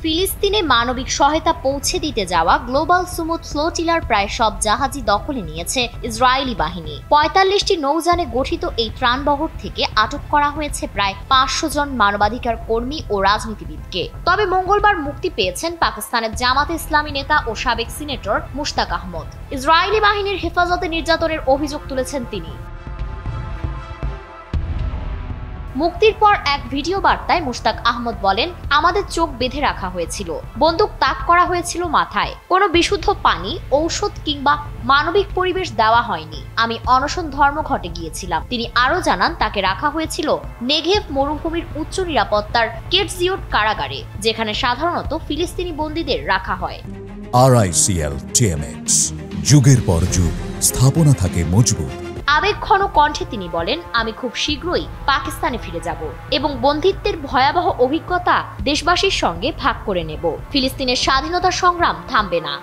ফিলিস্তিনে মানবিক সহায়তা পৌঁছে দিতে যাওয়া গ্লোবাল সুমুদ ফ্লোটিলার প্রায় সব জাহাজই দখলে নিয়েছে ইসরায়েলি বাহিনী। ৪৫টি নৌযানে গঠিত এই ত্রাণবহর থেকে আটক করা হয়েছে প্রায় ৫০০ জন মানবাধিকার কর্মী ও রাজনীতিবিদকে। তবে মঙ্গলবার মুক্তি পেয়েছেন পাকিস্তানের জামাতে ইসলামী নেতা ও সাবেক সিনেটর মুশতাক আহমদ। ইসরায়েলি বাহিনীর হেফাজতে নির্যাতনের অভিযোগ তুলেছেন তিনি। মুক্তির পর এক ভিডিও বার্তায় মুশতাক আহমদ বলেন, আমাদের চোখ বেঁধে রাখা হয়েছিল, বন্দুক তাক করা হয়েছিল মাথায়, কোনো বিশুদ্ধ পানি, ঔষধ কিংবা মানবিক পরিবেশ দেওয়া হয়নি। আমি অনশন ধর্মঘটে গিয়েছিলাম। তিনি আরো জানান, তাকে রাখা হয়েছিল নেগেভ মরুভূমির উচ্চ নিরাপত্তার কেটজিওট কারাগারে, যেখানে সাধারণত ফিলিস্তিনি বন্দীদের রাখা হয়। RICL TMX, যুগের পর যুগ স্থাপনা থাকে মজবুত। আবেগঘন কণ্ঠে তিনি বলেন, আমি খুব শীঘ্রই পাকিস্তানে ফিরে যাব এবং বন্দিত্বের ভয়াবহ অভিজ্ঞতা দেশবাসীর সঙ্গে ভাগ করে নেব। ফিলিস্তিনের স্বাধীনতা সংগ্রাম থামবে না।